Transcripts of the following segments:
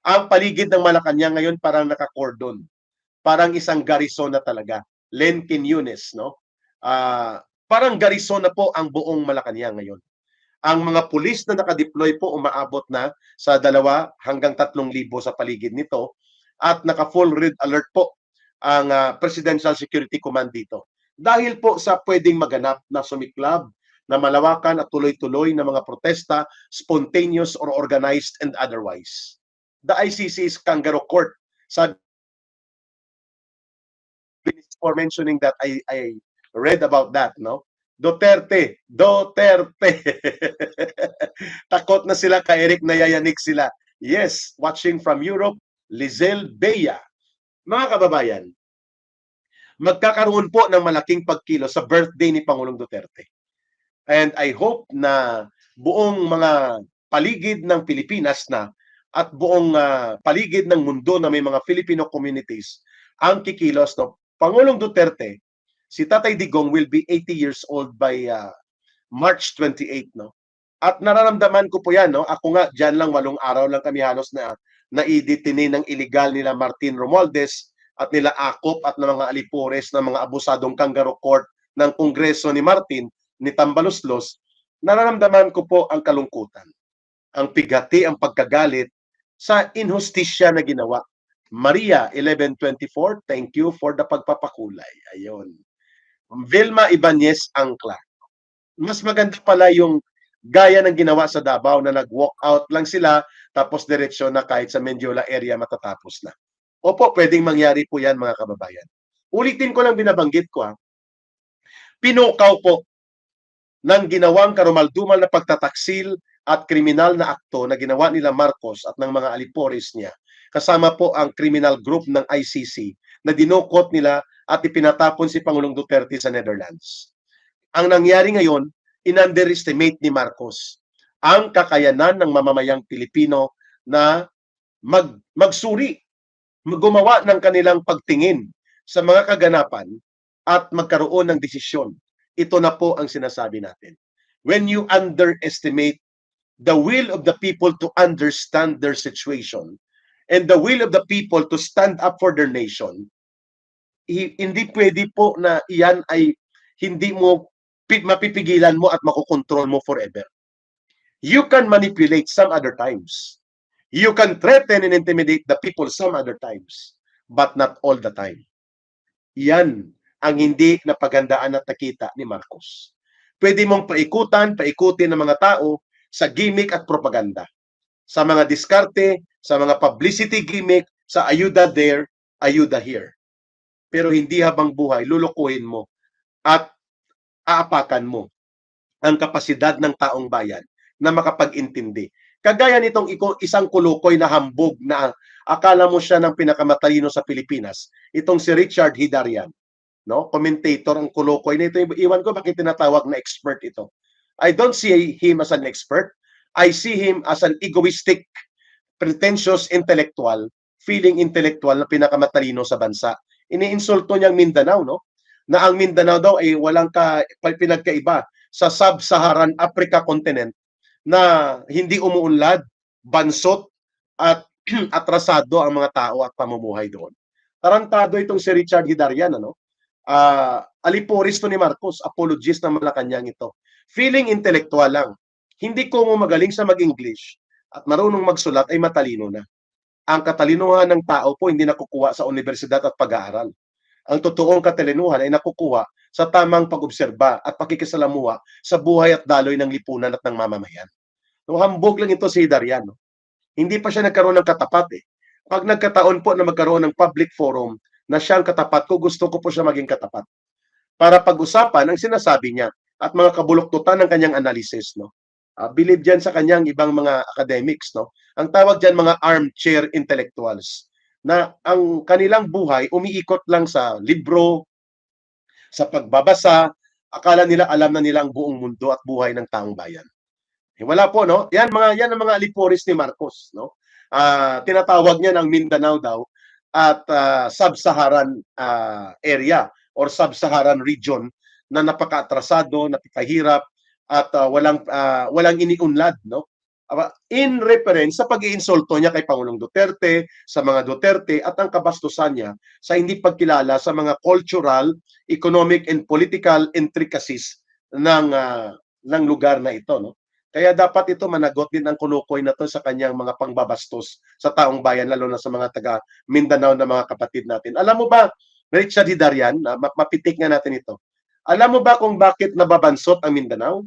Ang paligid ng Malacanang ngayon parang naka-cordon. Parang isang garrison na talaga. Len Quiñones, no? Parang garrison na po ang buong Malacanang ngayon. Ang mga pulis na nakadeploy po umaabot na sa 2,000 hanggang 3,000 sa paligid nito at naka-full red alert po ang Presidential Security Command dito. Dahil po sa pwedeng maganap na sumiklab na malawakan at tuloy-tuloy na mga protesta, spontaneous or organized and otherwise. The ICC's Kangaroo Court, sabi for mentioning that, I read about that, no? Duterte. Takot na sila kay Eric, nayayanig sila. Yes, watching from Europe, Lizel Bea. Mga kababayan, magkakaroon po ng malaking pagkilos sa birthday ni Pangulong Duterte. And I hope na buong mga paligid ng Pilipinas na at buong paligid ng mundo na may mga Filipino communities ang kikilos, no? Pangulong Duterte, si Tatay Digong will be 80 years old by March 28, no? At nararamdaman ko po yan, no? Ako nga, dyan lang 8 araw lang kami halos na naidetine ng illegal nila Martin Romualdez at nila Akop at ng mga alipores ng mga abusadong Kangaroo Court ng Kongreso ni Martin, ni Tambaloslos. Nararamdaman ko po ang kalungkutan, ang pigati, ang pagkagalit sa inhustisya na ginawa. Maria 1124, thank you for the pagpapakulay. Ayun. Vilma Ibanez Angkla. Mas maganda pala yung gaya ng ginawa sa Davao na nag-walk out lang sila tapos diretsyo na kahit sa Mendiola area matatapos na. Opo, pwedeng mangyari po yan mga kababayan. Ulitin ko lang binabanggit ko Pinukaw po ng ginawang karumaldumal na pagtataksil at kriminal na akto na ginawa nila Marcos at ng mga alipores niya. Kasama po ang criminal group ng ICC na dinukot nila at ipinatapon si Pangulong Duterte sa Netherlands. Ang nangyari ngayon, in-underestimate ni Marcos ang kakayanan ng mamamayang Pilipino na magsuri, gumawa ng kanilang pagtingin sa mga kaganapan at magkaroon ng desisyon. Ito na po ang sinasabi natin. When you underestimate the will of the people to understand their situation and the will of the people to stand up for their nation, hindi pwede po na iyan ay hindi mo mapipigilan mo at makokontrol mo forever. You can manipulate some other times. You can threaten and intimidate the people some other times, but not all the time. Yan ang hindi napagandaan at nakita ni Marcos. Pwede mong paikutin ng mga tao sa gimmick at propaganda. Sa mga diskarte, sa mga publicity gimmick, sa ayuda there, ayuda here. Pero hindi habang buhay, lulukuhin mo at aapakan mo ang kapasidad ng taong bayan na makapag-intindi. Kagaya nitong isang kulukoy na hambog na akala mo siya ng pinakamatalino sa Pilipinas, itong si Richard Hidarian, no? Commentator ang kulukoy nito. Iwan ko bakit tinatawag na expert ito. I don't see him as an expert. I see him as an egoistic, pretentious intellectual, feeling intellectual na pinakamatalino sa bansa. Iniinsulto niyang Mindanao, no? Na ang Mindanao daw ay walang pinagkaiba sa sub-Saharan Africa continent na hindi umuunlad, bansot at atrasado ang mga tao at pamumuhay doon. Tarantado itong si Richard Hidarian, ano? Aliporis to ni Marcos, apologist ng Malacanang ito. Feeling intellectual lang. Hindi ko mo magaling sa mag-English at marunong magsulat ay matalino na. Ang katalinuhan ng tao po hindi nakukuha sa universidad at pag-aaral. Ang totoong katalinuhan ay nakukuha sa tamang pag-obserba at pakikisalamuha sa buhay at daloy ng lipunan at ng mamamayan. No, hambog lang ito si Hidarian. No? Hindi pa siya nagkaroon ng katapat eh. Pag nagkataon po na magkaroon ng public forum na siyang katapat ko, gusto ko po siya maging katapat. Para pag-usapan ang sinasabi niya at mga kabuluktutan ng kanyang analysis, no? Believe diyan sa kanyang ibang mga academics, no? Ang tawag diyan mga armchair intellectuals na ang kanilang buhay umiikot lang sa libro, sa pagbabasa, akala nila alam na nila ang buong mundo at buhay ng taong bayan. Wala po, no? Yan ang mga aliporis ni Marcos, no? Tinatawag niya ng Mindanao daw at sub-Saharan area or sub-Saharan region na napaka-atrasado, napakahirap at walang iniunlad, no? in reference sa pag-iinsulto niya kay Pangulong Duterte, sa mga Duterte at ang kabastusan niya sa hindi pagkilala sa mga cultural, economic and political intricacies ng lugar na ito, no? Kaya dapat ito managot din ang kulukoy na to sa kanyang mga pangbabastos sa taong bayan, lalo na sa mga taga Mindanao na mga kapatid natin. Alam mo ba, Richard Hidarian, mapitik nga natin ito. Alam mo ba kung bakit nababansot ang Mindanao?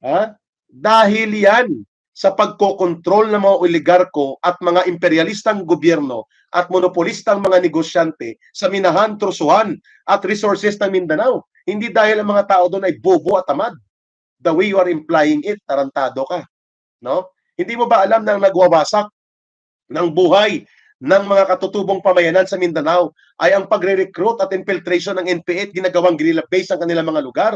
Ha? Dahil yan sa pagkokontrol ng mga oligarko at mga imperialistang gobyerno at monopolistang mga negosyante sa minahan, trusuhan at resources ng Mindanao. Hindi dahil ang mga tao doon ay bobo at tamad. The way you are implying it, tarantado ka. No? Hindi mo ba alam na ang nagwawasak ng buhay ng mga katutubong pamayanan sa Mindanao ay ang pagre-recruit at infiltration ng NPA at ginagawang guerrilla base ang kanilang mga lugar?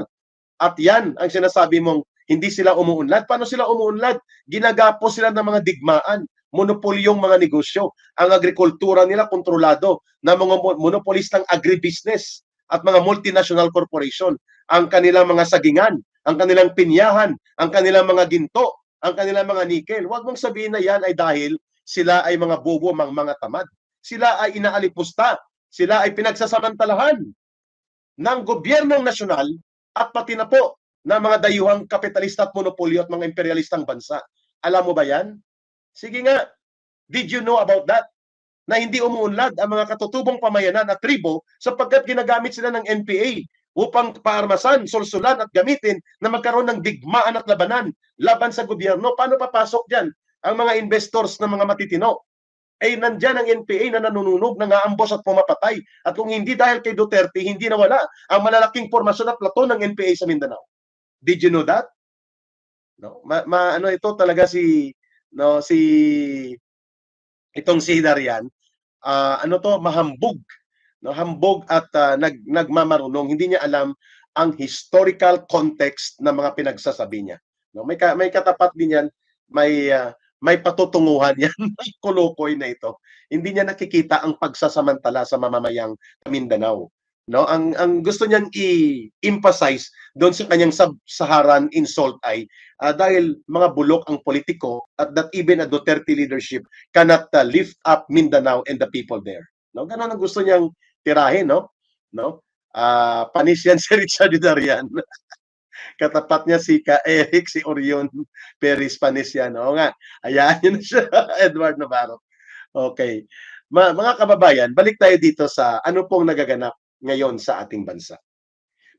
At yan ang sinasabi mong hindi sila umuunlad. Paano sila umuunlad? Ginagapos sila ng mga digmaan, monopolyong mga negosyo. Ang agrikultura nila kontrolado ng mga monopolistang agribusiness at mga multinational corporation. Ang kanilang mga sagingan, ang kanilang pinyahan, ang kanilang mga ginto, ang kanilang mga nikel. Huwag mong sabihin na yan ay dahil sila ay mga bobo, mga tamad. Sila ay inaalipusta. Sila ay pinagsasamantalahan ng gobyernong nasyonal at pati na po ng mga dayuhang kapitalista at monopolyo at mga imperialistang bansa. Alam mo ba yan? Sige nga, did you know about that? Na hindi umuunlad ang mga katutubong pamayanan at tribo sapagkat ginagamit sila ng NPA upang paarmasan, sulsulan at gamitin na magkaroon ng digmaan at labanan laban sa gobyerno. Paano papasok dyan ang mga investors na mga matitino? Eh, nandyan ang NPA na nanununog, nangaambos at pumapatay. At kung hindi dahil kay Duterte, hindi nawala ang malalaking formasyon at platon ng NPA sa Mindanao. Did you know that? No, ano ito talaga si itong si Darian, ano to, mahambog, no, hambog at nagmamarunong. Hindi niya alam ang historical context ng mga pinagsasabi niya. No, may katapat din yan, may patutunguhan yan ng kulukoy na ito. Hindi niya nakikita ang pagsasamantala sa mamamayang Mindanao. No, ang gusto niyang i-emphasize doon sa kanyang sub-Saharan insult ay dahil mga bulok ang politiko at that even a Duterte leadership cannot lift up Mindanao and the people there. No, ganun ang gusto niyang tirahin, no? No? Panis yan si Richard Darian. Katapat niya si Eric, si Orion Perez, panis yan. Oo nga, hayaan niyo na siya, Edward Navarro. Okay. Mga kababayan, balik tayo dito sa ano pong nagaganap ngayon sa ating bansa.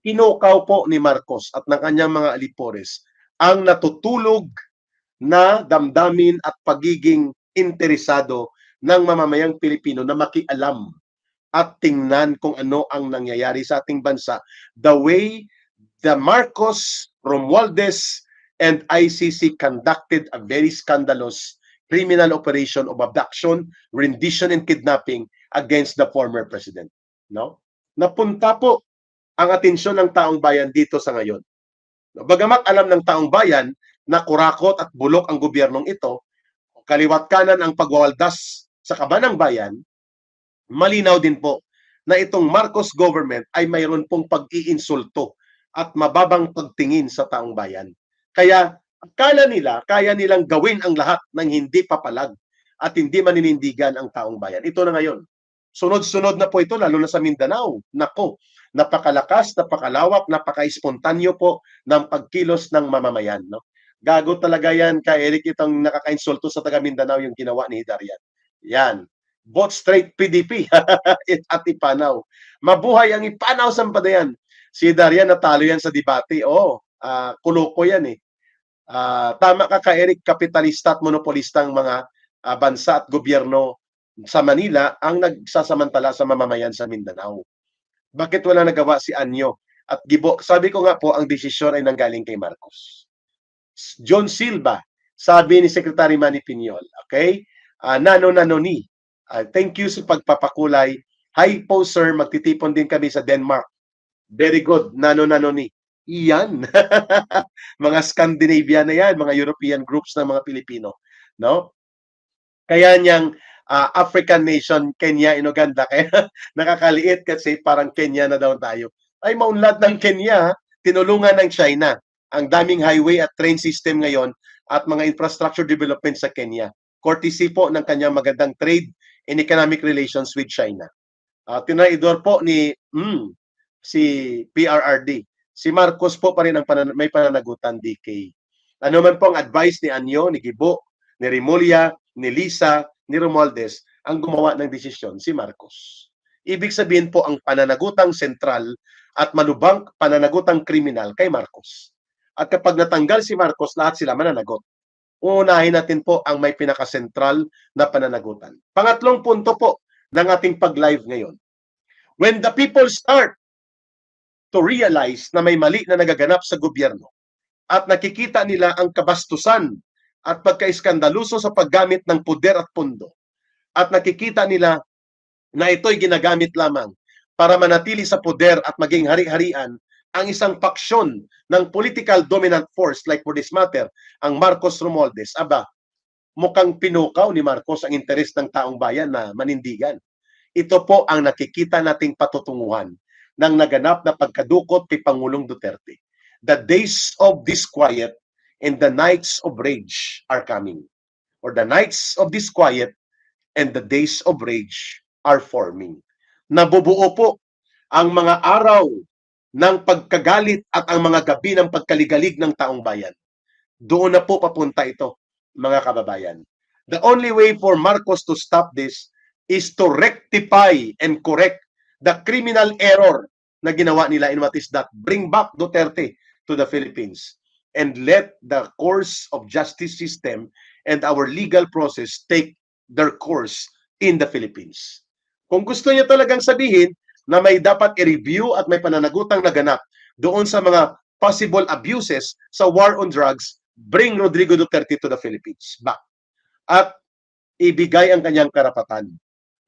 Pinukaw po ni Marcos at ng kanyang mga alipores ang natutulog na damdamin at pagiging interesado ng mamamayang Pilipino na makialam at tingnan kung ano ang nangyayari sa ating bansa the way the Marcos, Romualdez, and ICC conducted a very scandalous criminal operation of abduction, rendition, and kidnapping against the former president. No? Napunta po ang atensyon ng taong bayan dito sa ngayon. Bagamat alam ng taong bayan na kurakot at bulok ang gobyernong ito, kaliwat kanan ang pagwawaldas sa kabanang bayan, malinaw din po na itong Marcos government ay mayroon pong pag-iinsulto at mababang pagtingin sa taong bayan. Kaya akala nila, kaya nilang gawin ang lahat ng hindi papalag at hindi maninindigan ang taong bayan. Ito na ngayon. Sunod-sunod na po ito, lalo na sa Mindanao. Nako, napakalakas, napakalawak, napaka-espontanyo po ng pagkilos ng mamamayan. No? Gago talaga yan, ka Eric, itong nakaka-insulto sa taga Mindanao yung ginawa ni Darian. Yan. Vote straight PDP at Ipanaw. Mabuhay ang Ipanaw sa Padayan. Si Darian natalo yan sa debate. Kuloko yan eh. Tama ka Eric, kapitalista at monopolista ang mga bansa at gobyerno sa Manila ang nagsasamantala sa mamamayan sa Mindanao. Bakit wala nagawa si Anyo? At Gibo, sabi ko nga po, ang desisyon ay nanggaling kay Marcos. John Silva, sabi ni Secretary Manny Piñol, okay? Nano-nanoni, thank you sa pagpapakulay. Hi po sir, magtitipon din kami sa Denmark. Very good, nano-nanoni. Iyan. Mga Scandinavian na yan, mga European groups ng mga Pilipino. No? Kaya niyang African nation, Kenya, in Uganda. Kaya nakakaliit kasi parang Kenya na daw tayo. Ay, maunlad ng Kenya, tinulungan ng China. Ang daming highway at train system ngayon at mga infrastructure development sa Kenya. Courtesy po ng kanyang magandang trade and economic relations with China. Tinaidor po ni si PRRD. Si Marcos po pa rin ang may pananagutan, DK. Ano man po ang advice ni Anyo, ni Gibo, ni Rimulya, ni Lisa, ni Romualdez, ang gumawa ng desisyon, si Marcos. Ibig sabihin po ang pananagutang sentral at malubang pananagutang kriminal kay Marcos. At kapag natanggal si Marcos, lahat sila mananagot. Uunahin natin po ang may pinakasentral na pananagutan. Pangatlong punto po ng ating pag-live ngayon. When the people start to realize na may mali na nagaganap sa gobyerno at nakikita nila ang kabastusan at pagkaiskandaluso sa paggamit ng poder at pundo at nakikita nila na ito'y ginagamit lamang para manatili sa poder at maging hari-harian ang isang paksyon ng political dominant force like for this matter, ang Marcos Romualdez, mukhang pinukaw ni Marcos ang interes ng taong bayan na manindigan. Ito po ang nakikita nating patutunguhan ng naganap na pagkadukot kay Pangulong Duterte. The days of disquiet and the nights of rage are coming. Or the nights of disquiet and the days of rage are forming. Nabubuo po ang mga araw ng pagkagalit at ang mga gabi ng pagkaligalig ng taong bayan. Doon na po papunta ito, mga kababayan. The only way for Marcos to stop this is to rectify and correct the criminal error na ginawa nila in what is that? Bring back Duterte to the Philippines and let the course of justice system and our legal process take their course in the Philippines. Kung gusto niya talagang sabihin na may dapat i-review at may pananagutang naganap doon sa mga possible abuses sa war on drugs, bring Rodrigo Duterte to the Philippines back. At ibigay ang kanyang karapatan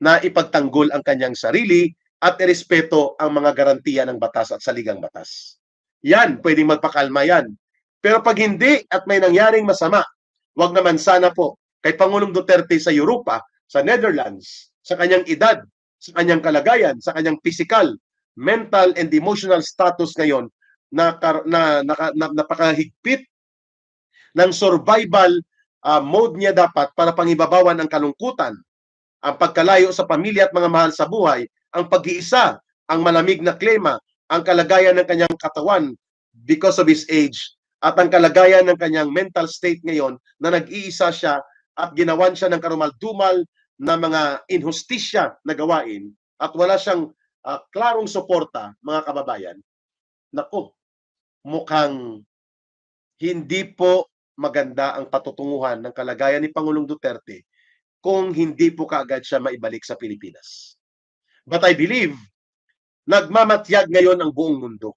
na ipagtanggol ang kanyang sarili at irespeto ang mga garantiya ng batas at saligang batas. Yan, pwedeng magpakalma yan. Pero pag hindi at may nangyaring masama, wag naman sana po kay Pangulong Duterte sa Europa, sa Netherlands, sa kanyang edad, sa kanyang kalagayan, sa kanyang physical, mental, and emotional status ngayon na napakahigpit ng survival mode niya dapat para pangibabawan ang kalungkutan, ang pagkalayo sa pamilya at mga mahal sa buhay, ang pag-iisa, ang malamig na klima, ang kalagayan ng kanyang katawan because of his age, at ang kalagayan ng kanyang mental state ngayon na nag-iisa siya at ginawan siya ng karumal-dumal na mga inhustisya na gawain at wala siyang klarong suporta, mga kababayan. Naku, mukhang hindi po maganda ang patutunguhan ng kalagayan ni Pangulong Duterte kung hindi po kaagad siya maibalik sa Pilipinas. But I believe, nagmamatyag ngayon ang buong mundo.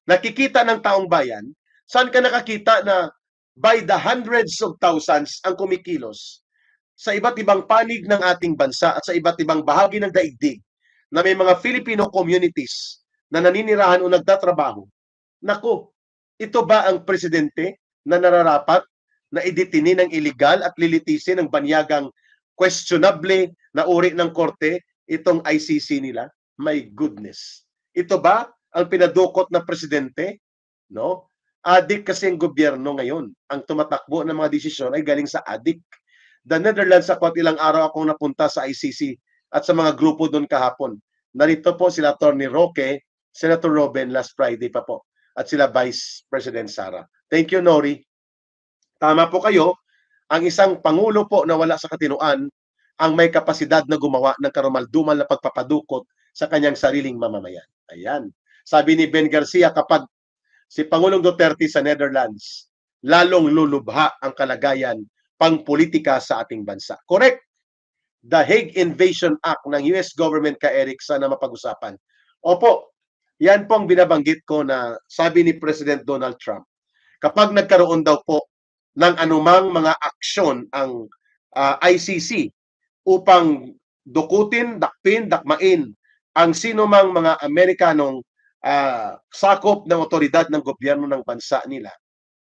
Nakikita ng taong bayan, saan ka nakakita na by the hundreds of thousands ang kumikilos sa iba't ibang panig ng ating bansa at sa iba't ibang bahagi ng daigdig na may mga Filipino communities na naninirahan o nagtatrabaho. Naku, ito ba ang presidente na nararapat na idetini ng illegal at lilitisin ng banyagang questionable na uri ng korte itong ICC nila? My goodness. Ito ba ang pinadukot na presidente? No? Adik kasi ang gobyerno ngayon. Ang tumatakbo ng mga desisyon ay galing sa adik. The Netherlands, sa ilang araw akong napunta sa ICC at sa mga grupo doon kahapon. Narito po sila Atty. Roque, Senator Robin last Friday pa po, at sila Vice President Sara. Thank you, Nori. Tama po kayo, ang isang pangulo po na wala sa katinuan ang may kapasidad na gumawa ng karumal-dumal na pagpapadukot sa kanyang sariling mamamayan. Ayan. Sabi ni Ben Garcia, kapag si Pangulong Duterte sa Netherlands, lalong lulubha ang kalagayan pangpolitika sa ating bansa. Correct. The Hague Invasion Act ng US government, ka Eric, sana mapag-usapan. Opo, yan po ang binabanggit ko na sabi ni President Donald Trump. Kapag nagkaroon daw po ng anumang mga aksyon ang ICC upang dukutin, dakpin, dakmain ang sinumang mga Amerikanong sakop ng otoridad ng gobyerno ng bansa nila,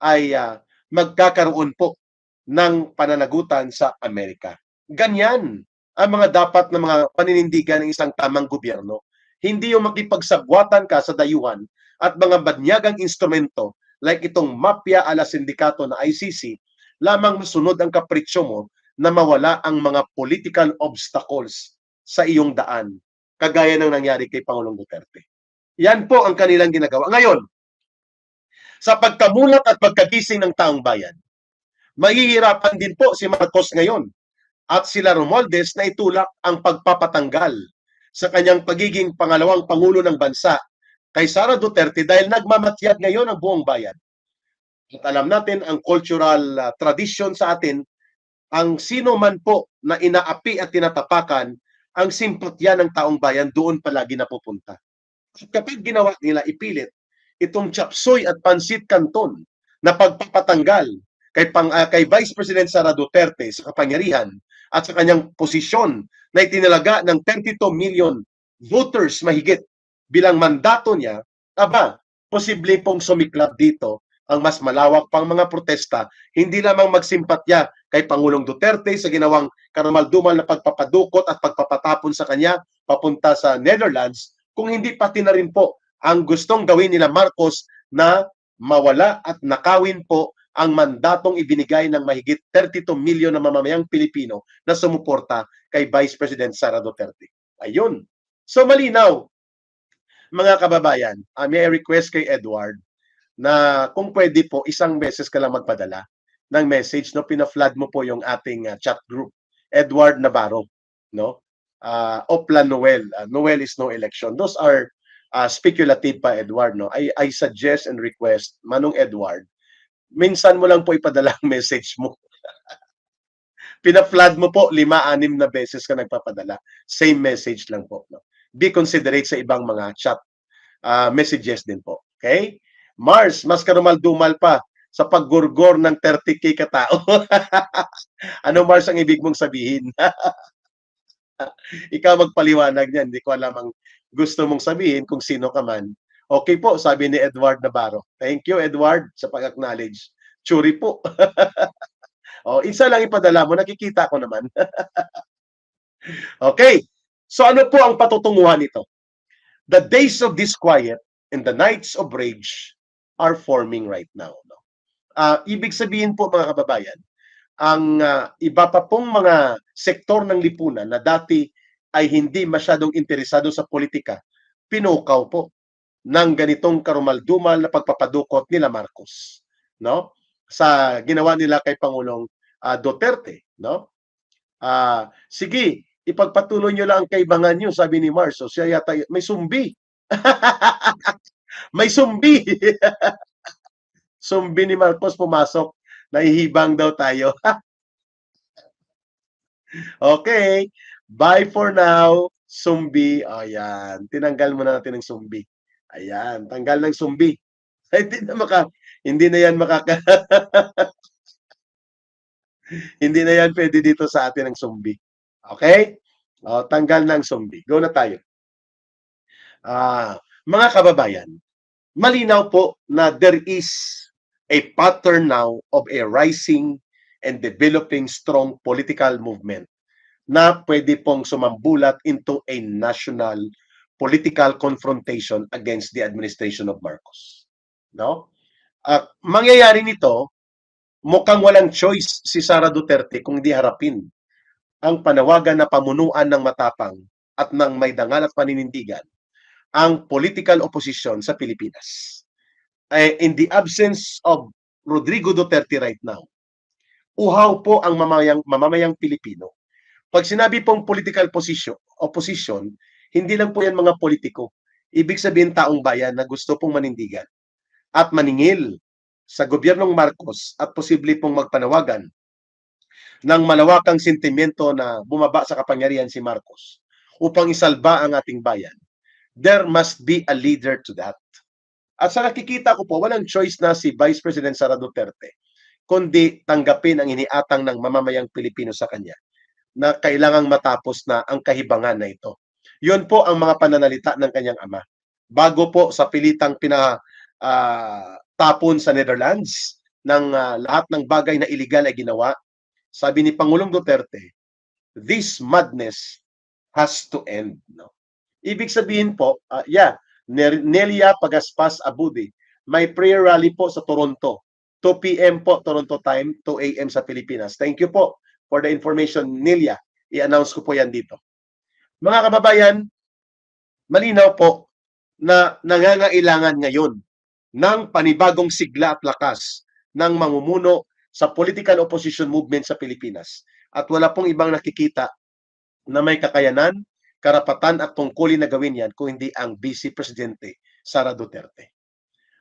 ay magkakaroon po ng pananagutan sa Amerika. Ganyan ang mga dapat na mga paninindigan ng isang tamang gobyerno. Hindi yung makipagsagwatan ka sa dayuhan at mga banyagang instrumento like itong mafia ala sindikato na ICC lamang masunod ang kapritsyo mo na mawala ang mga political obstacles sa iyong daan, kagaya ng nangyari kay Pangulong Duterte. Yan po ang kanilang ginagawa. Ngayon, sa pagkamulat at pagkagising ng taong bayan, mahihirapan din po si Marcos ngayon at sila Romualdez na itulak ang pagpapatanggal sa kanyang pagiging pangalawang pangulo ng bansa kay Sara Duterte dahil nagmamatyag ngayon ang buong bayan. At alam natin ang cultural tradition sa atin, ang sino man po na inaapi at tinatapakan ang simpatya ng taong bayan doon palagi napupunta. At kapag ginawa nila ipilit itong chapsoy at pansit canton na pagpapatanggal kay Vice President Sara Duterte sa kapangyarihan at sa kanyang posisyon na itinalaga ng 32 million voters mahigit bilang mandato niya, posible pong sumiklab dito ang mas malawak pang mga protesta, hindi lamang magsimpatya kay Pangulong Duterte sa ginawang karumal-dumal na pagpapadukot at pagpapatapon sa kanya papunta sa Netherlands, kung hindi pati na rin po ang gustong gawin nila Marcos na mawala at nakawin po ang mandatong ibinigay ng mahigit 32 milyon na mamamayang Pilipino na sumuporta kay Vice President Sara Duterte. Ayun. So malinaw, mga kababayan, may request kay Edward na kung pwede po isang beses ka lang magpadala ng message, no, pina-flood mo po yung ating chat group, Edward Navarro, no? Oplan Noel, Noel is no election. Those are speculative pa, Edward, no? I suggest and request, Manong Edward, minsan mo lang po ipadala ang message mo. Pina-flood mo po 5-6 na beses ka nagpapadala. Same message lang po, no? Be considerate sa ibang mga chat messages din po. Okay? Mars, mas karumal-dumal pa sa paggurgor ng 30K katao. Ano, Mars, ang ibig mong sabihin? Ikaw magpaliwanag niyan. Hindi ko alam ang gusto mong sabihin kung sino ka man. Okay po, sabi ni Edward Navarro. Thank you, Edward, sa pag-acknowledge. Churi po. Isa lang ipadala mo, nakikita ko naman. Okay. So ano po ang patutunguhan nito? The days of disquiet and the nights of rage are forming right now. No? Ibig sabihin po, mga kababayan, ang iba pa pong mga sektor ng lipunan na dati ay hindi masyadong interesado sa politika, pinukaw po ng ganitong karumal-dumal na pagpapadukot nila Marcos, no? Sa ginawa nila kay Pangulong Duterte, no? Sige, ipagpatuloy nyo lang ang kaibangan nyo, sabi ni Mars. So siya yata may sumbi. May sumbi. Sumbi ni Marcos pumasok. Nahihibang daw tayo. Okay. Bye for now. Sumbi. Ayan. Tinanggal muna natin ng sumbi. Ayan. Tanggal ng sumbi. Hindi na yan makaka hindi na yan pwede dito sa atin ng sumbi. Okay? Tanggal ng sumbi. Go na tayo. Mga kababayan, malinaw po na there is a pattern now of a rising and developing strong political movement na pwede pong sumambulat into a national political confrontation against the administration of Marcos. No? Mangyayari nito, mukhang walang choice si Sara Duterte kung di harapin ang panawagan na pamunuan ng matapang at ng may dangal at paninindigan ang political opposition sa Pilipinas. In the absence of Rodrigo Duterte right now, uhaw po ang mamamayang Pilipino. Pag sinabi pong political opposition, hindi lang po yan mga politiko. Ibig sabihin taong bayan na gusto pong manindigan at maningil sa gobyernong Marcos at posible pong magpanawagan ng malawakang sentimiento na bumaba sa kapangyarihan si Marcos upang isalba ang ating bayan. There must be a leader to that. At sa nakikita ko po, walang choice na si Vice President Sara Duterte kundi tanggapin ang iniatang ng mamamayang Pilipino sa kanya na kailangang matapos na ang kahibangan na ito. Yun po ang mga pananalita ng kanyang ama. Bago po sa pilitang tapon sa Netherlands ng lahat ng bagay na iligal ay ginawa, sabi ni Pangulong Duterte, this madness has to end. No? Ibig sabihin po, Nelia Pagaspas Abudi, may prayer rally po sa Toronto 2 p.m. po Toronto time, 2 a.m. sa Pilipinas. Thank you po for the information, Nelia. I-announce ko po yan dito. Mga kababayan, malinaw po na nangangailangan ngayon ng panibagong sigla at lakas ng mamumuno sa political opposition movement sa Pilipinas. At wala pong ibang nakikita na may kakayanan, karapatan at tungkulin na gawin yan kung hindi ang Vice Presidente Sara Duterte.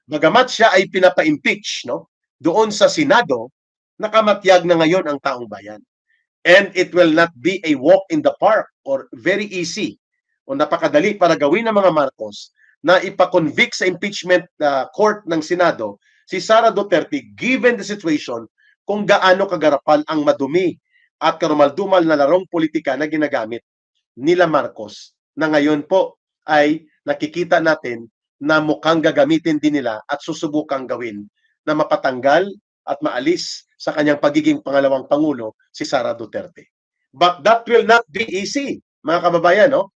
Bagamat siya ay pinapa-impeach, no, doon sa Senado, nakamatyag na ngayon ang taong bayan. And it will not be a walk in the park or very easy o napakadali para gawin ng mga Marcos na ipakonvict sa impeachment court ng Senado si Sara Duterte given the situation kung gaano kagarapal ang madumi at karumaldumal na larong politika na ginagamit nila Marcos na ngayon po ay nakikita natin na mukhang gagamitin din nila at susubukang gawin na mapatanggal at maalis sa kanyang pagiging pangalawang pangulo si Sara Duterte. But that will not be easy, mga kababayan, no?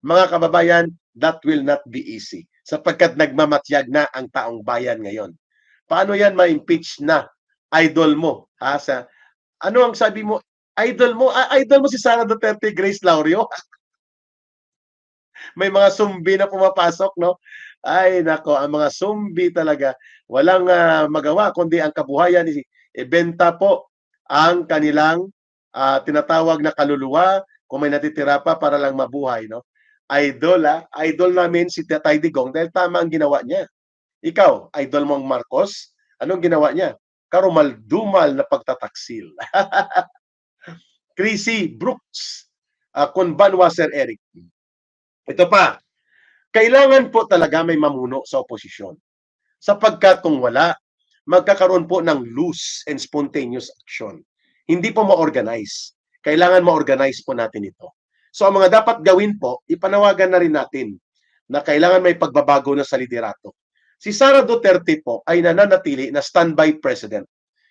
Mga kababayan, that will not be easy sapagkat nagmamatyag na ang taong bayan ngayon. Paano yan ma-impeach na idol mo? Ha? Ano ang sabi mo? Idol mo? Idol mo si Sara Duterte, Grace Laurio? May mga sumbi na pumapasok, no? Ay, nako, ang mga sumbi talaga, walang magawa, kundi ang kabuhayan, ibenta po ang kanilang tinatawag na kaluluwa, kung may natitira pa para lang mabuhay, no? Idol, idol namin si Tatay Digong dahil tama ang ginawa niya. Ikaw, idol mo ang Marcos, anong ginawa niya? Karumal-dumal na pagtataksil. Chrissy Brooks, Kunbanwa Sir Eric. Ito pa, kailangan po talaga may mamuno sa oposisyon. Sapagkat kung wala, magkakaroon po ng loose and spontaneous action. Hindi po ma-organize. Kailangan ma-organize po natin ito. So ang mga dapat gawin po, ipanawagan na rin natin na kailangan may pagbabago na sa liderato. Si Sara Duterte po ay nananatili na standby president.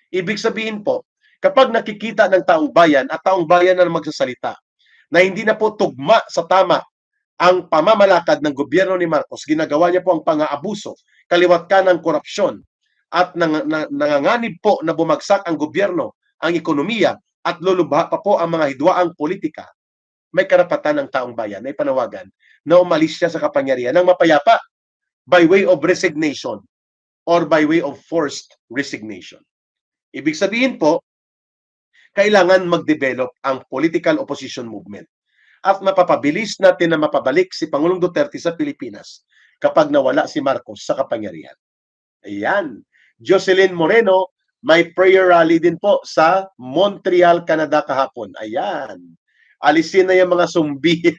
Ibig sabihin po, kapag nakikita ng taong bayan at taong bayan na magsasalita na hindi na po tugma sa tama ang pamamalakad ng gobyerno ni Marcos, ginagawa niya po ang pang-aabuso, kaliwat ka ng korupsyon at nanganganib po na bumagsak ang gobyerno, ang ekonomiya at lulubha pa po ang mga hidwaang politika, may karapatan ng taong bayan na ipanawagan na umalis siya sa kapangyarihan ng mapayapa by way of resignation or by way of forced resignation. Ibig sabihin po, kailangan mag-develop ang political opposition movement at mapapabilis natin na mapabalik si Pangulong Duterte sa Pilipinas kapag nawala si Marcos sa kapangyarihan. Ayan. Jocelyn Moreno, may prayer rally din po sa Montreal, Canada kahapon. Ayan. Alisin na yung mga sumbi.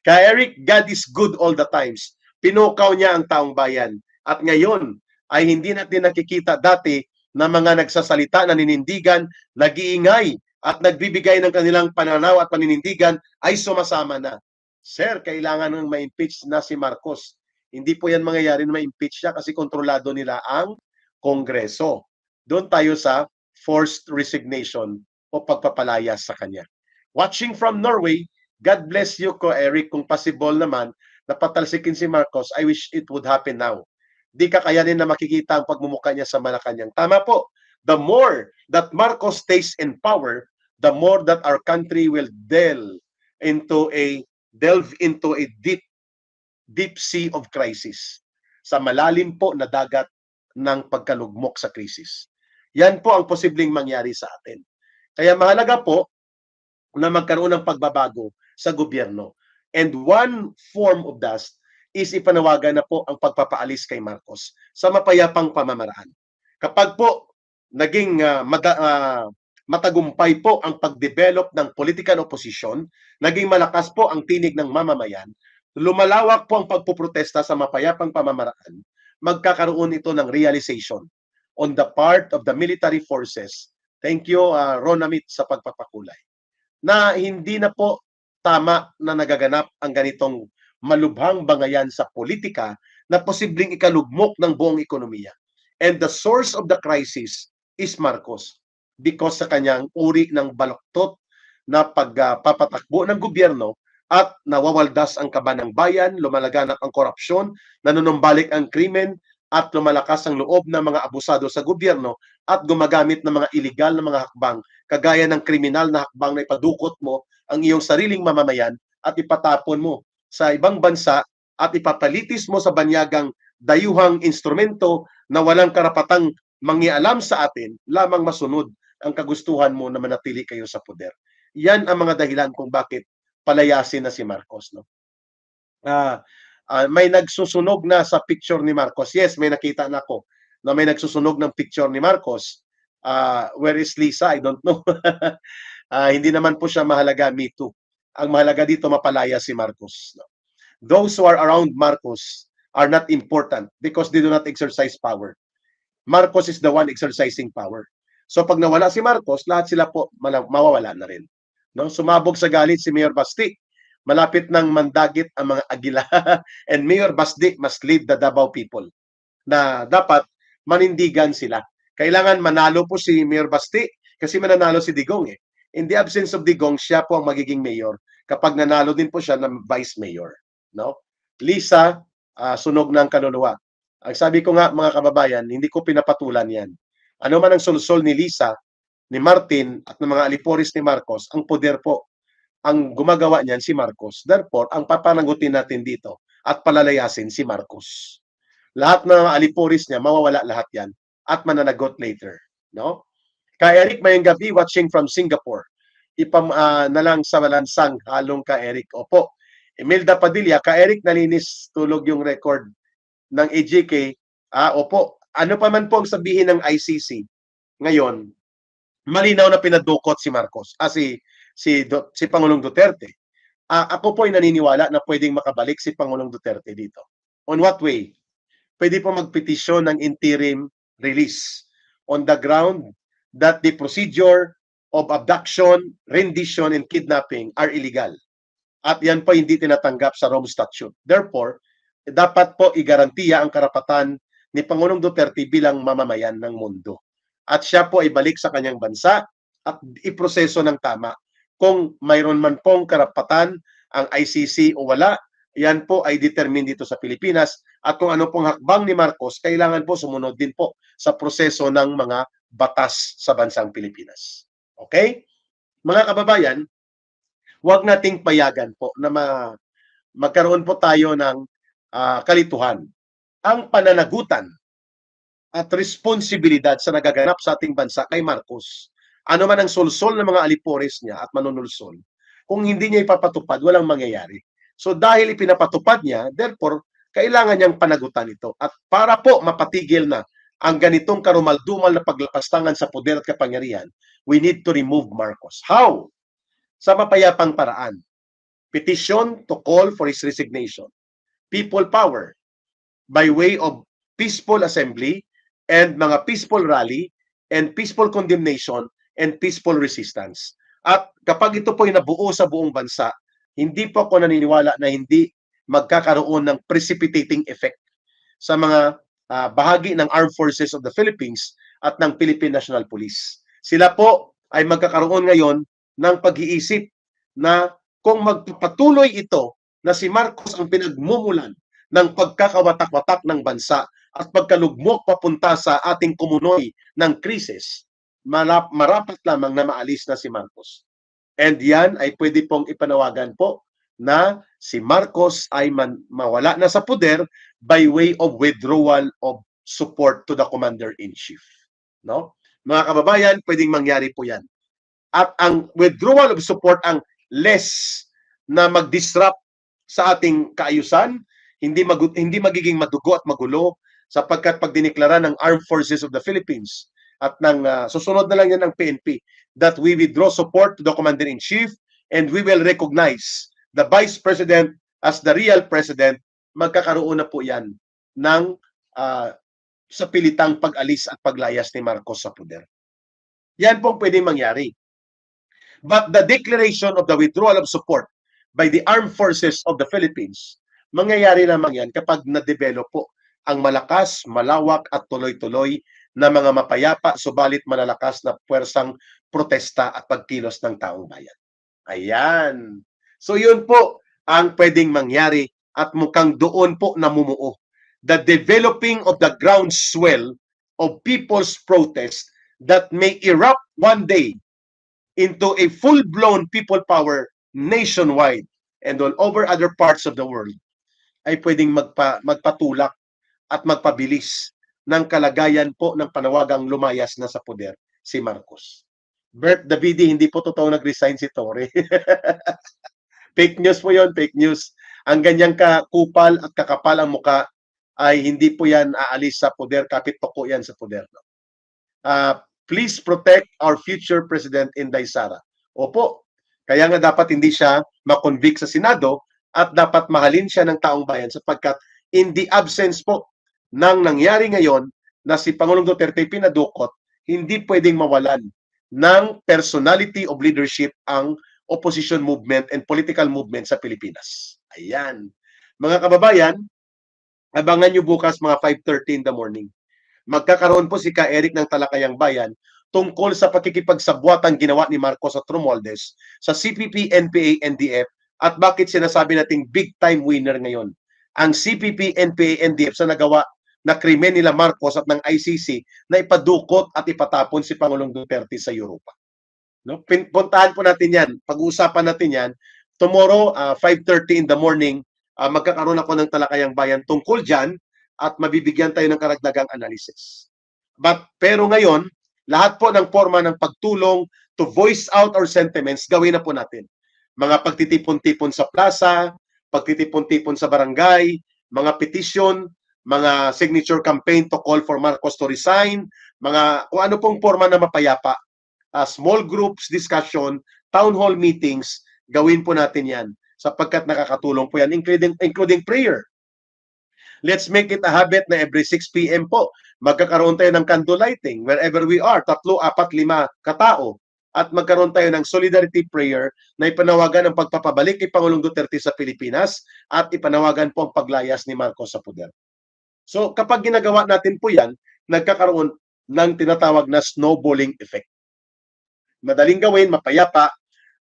Kay Eric, God is good all the times. Pinukaw niya ang taong bayan. At ngayon, ay hindi natin nakikita dati na mga nagsasalita, naninindigan, nag-iingay, at nagbibigay ng kanilang pananaw at paninindigan ay sumasama na. Sir, kailangan ng ma-impeach na si Marcos. Hindi po yan mangyayari na ma-impeach siya kasi kontrolado nila ang Kongreso. Doon tayo sa forced resignation o pagpapalayas sa kanya. Watching from Norway, God bless you ko Eric, kung possible naman na patalsikin si Marcos, I wish it would happen now. Di kakayanin na makikita ang pagmumukha niya sa Malacanang. Tama po. The more that Marcos stays in power, the more that our country will delve into a deep sea of crisis. Sa malalim po na dagat ng pagkalugmok sa krisis. Yan po ang posibleng mangyari sa atin. Kaya mahalaga po na magkaroon ng pagbabago sa gobyerno. And one form of that is ipanawagan na po ang pagpapaalis kay Marcos sa mapayapang pamamaraan. Kapag po naging matagumpay po ang pagdevelop ng political opposition, naging malakas po ang tinig ng mamamayan, lumalawak po ang pagpuprotesta sa mapayapang pamamaraan, magkakaroon ito ng realization on the part of the military forces. Thank you, Ronamit, sa pagpapakulay. Na hindi na po tama na nagaganap ang ganitong malubhang bangayan sa politika na posibleng ikalugmok ng buong ekonomiya. And the source of the crisis is Marcos because sa kanyang uri ng baluktot na pagpapatakbo ng gobyerno at nawawaldas ang kaba ng bayan, lumalaganap ang korupsyon, nanunumbalik ang krimen, at lumalakas ang loob ng mga abusado sa gobyerno at gumagamit ng mga iligal na mga hakbang kagaya ng kriminal na hakbang na ipadukot mo ang iyong sariling mamamayan at ipatapon mo sa ibang bansa at ipapalitis mo sa banyagang dayuhang instrumento na walang karapatang mangialam sa atin, lamang masunod ang kagustuhan mo na manatili kayo sa poder. Yan ang mga dahilan kung bakit palayasin na si Marcos. No? May nagsusunog na sa picture ni Marcos. Yes, may nakita na ako na may nagsusunog ng picture ni Marcos. Where is Lisa? I don't know. Hindi naman po siya mahalaga, me too. Ang mahalaga dito, mapalaya si Marcos. No? Those who are around Marcos are not important because they do not exercise power. Marcos is the one exercising power. So pag nawala si Marcos, lahat sila po mawawala na rin. No? Sumabog sa galit si Mayor Basti. Malapit ng mandagit ang mga agila. And Mayor Basti must lead the Davao people na dapat manindigan sila. Kailangan manalo po si Mayor Basti kasi mananalo si Digong eh. In the absence of Digong, siya po ang magiging mayor kapag nanalo din po siya ng vice mayor. No? Lisa, sunog ng kaluluwa. Ang sabi ko nga mga kababayan, hindi ko pinapatulan yan. Ano man ang solusyon ni Lisa, ni Martin at ng mga aliporis ni Marcos, ang poder po, ang gumagawa niyan si Marcos. Therefore, ang papanagutin natin dito at palalayasin si Marcos. Lahat ng aliporis niya, mawawala lahat yan at mananagot later. No? Ka Eric, mayang gabi, watching from Singapore. Na lang sa malansang halong ka Eric. Opo. Imelda Padilla, ka Eric, nalinis tulog yung record ng AJK. Opo. Ano pa man po ang sabihin ng ICC ngayon, malinaw na pinadukot si Marcos. Si Pangulong Duterte. Ako po ay naniniwala na pwedeng makabalik si Pangulong Duterte dito. On what way? Pwede po magpetisyon ng interim release on the ground that the procedure of abduction, rendition, and kidnapping are illegal. At yan po hindi tinatanggap sa Rome Statute. Therefore, dapat po igarantiya ang karapatan ni Pangulong Duterte bilang mamamayan ng mundo. At siya po ay balik sa kanyang bansa at iproseso ng tama. Kung mayroon man pong karapatan ang ICC o wala, yan po ay determine dito sa Pilipinas. At kung ano pong hakbang ni Marcos, kailangan po sumunod din po sa proseso ng mga batas sa bansang Pilipinas. Okay? Mga kababayan, huwag nating payagan po na magkaroon po tayo ng kalituhan. Ang pananagutan at responsibilidad sa nagaganap sa ating bansa kay Marcos, ano man ang sulsol ng mga alipores niya at manunulsol, kung hindi niya ipapatupad, walang mangyayari. So dahil ipinapatupad niya, therefore, kailangan niyang panagutan ito. At para po mapatigil na ang ganitong karumaldumal na paglapastangan sa poder at kapangyarihan, we need to remove Marcos. How? Sa mapayapang paraan. Petition to call for his resignation. People power by way of peaceful assembly and mga peaceful rally and peaceful condemnation and peaceful resistance. At kapag ito po ay nabuo sa buong bansa, hindi po ako naniniwala na hindi magkakaroon ng precipitating effect sa mga bahagi ng Armed Forces of the Philippines at ng Philippine National Police. Sila po ay magkakaroon ngayon ng pag-iisip na kung magpapatuloy ito na si Marcos ang pinagmumulan ng pagkakawatak-watak ng bansa at pagkalugmok papunta sa ating kumunoy ng krisis, marapat lamang na maalis na si Marcos. And yan ay pwede pong ipanawagan po na si Marcos ay mawala na sa poder by way of withdrawal of support to the Commander-in-Chief. No? Mga kababayan, pwedeng mangyari po yan. At ang withdrawal of support ang less na mag-disrupt sa ating kaayusan, hindi magiging madugo at magulo sapagkat pag diniklara ng Armed Forces of the Philippines at ng susunod na lang yan ng PNP that we withdraw support to the Commander-in-Chief and we will recognize the Vice President as the real President, magkakaroon na po yan ng sa pilitang pag-alis at paglayas ni Marcos sa poder. Yan pong pwedeng mangyari. But the declaration of the withdrawal of support by the Armed Forces of the Philippines, mangyayari lamang yan kapag na-develop po ang malakas, malawak at tuloy-tuloy na mga mapayapa subalit malalakas na puwersang protesta at pagkilos ng taong bayan. Ayan. So yun po ang pwedeng mangyari at mukhang doon po namumuo the developing of the groundswell of people's protest that may erupt one day into a full-blown people power nationwide and all over other parts of the world, ay pwedeng magpatulak at magpabilis ng kalagayan po ng panawagang lumayas na sa poder si Marcos. Bert Davidi, hindi po totoo nag-resign si Torre. Fake news po yon, fake news. Ang ganyang kakupal at kakapal ang muka ay hindi po yan aalis sa poder, kapit toko yan sa poder. No? Please protect our future President Inday Sara. Opo, kaya nga dapat hindi siya makonvict sa Senado at dapat mahalin siya ng taong bayan sapagkat in the absence po ng nangyari ngayon na si Pangulong Duterte pinadukot, hindi pwedeng mawalan ng personality of leadership ang opposition movement and political movement sa Pilipinas. Ayan. Mga kababayan, abangan nyo bukas mga 5:30 in the morning. Magkakaroon po si Ka Eric ng Talakayang Bayan tungkol sa pakikipagsabwatang ginawa ni Marcos at Romualdez sa CPP, NPA, NDF at bakit sinasabi nating big time winner ngayon ang CPP, NPA, NDF sa nagawa na krimen nila Marcos at ng ICC na ipadukot at ipatapon si Pangulong Duterte sa Europa. No? Puntahan po natin yan. Pag-uusapan natin yan. Tomorrow, 5:30 in the morning, magkakaroon ako ng Talakayang Bayan tungkol dyan at mabibigyan tayo ng karagdagang analysis. Pero ngayon, lahat po ng forma ng pagtulong to voice out our sentiments, gawin na po natin. Mga pagtitipon-tipon sa plaza, pagtitipon-tipon sa barangay, mga petition, mga signature campaign to call for Marcos to resign, mga kung ano pong forma na mapayapa, small groups discussion, town hall meetings, gawin po natin yan sapagkat nakakatulong po yan, including prayer. Let's make it a habit na every 6 p.m. po, magkakaroon tayo ng candle lighting wherever we are, 3, 4, 5 katao, at magkaroon tayo ng solidarity prayer na ipanawagan ang pagpapabalik kay Pangulong Duterte sa Pilipinas at ipanawagan po ang paglayas ni Marcos sa poder. So kapag ginagawa natin po yan, nagkakaroon ng tinatawag na snowballing effect. Madaling gawin, mapayapa,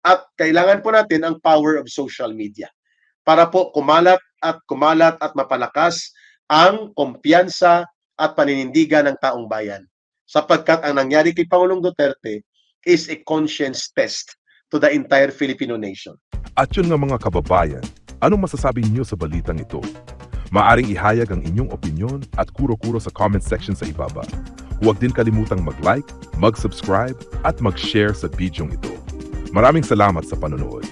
at kailangan po natin ang power of social media para po kumalat at mapalakas ang kumpiyansa at paninindigan ng taong bayan. Sapagkat ang nangyari kay Pangulong Duterte is a conscience test to the entire Filipino nation. At yun nga mga kababayan, anong masasabi niyo sa balitang ito? Maaring ihayag ang inyong opinyon at kuro-kuro sa comment section sa ibaba. Huwag din kalimutang mag-like, mag-subscribe at mag-share sa bidyong ito. Maraming salamat sa panonood.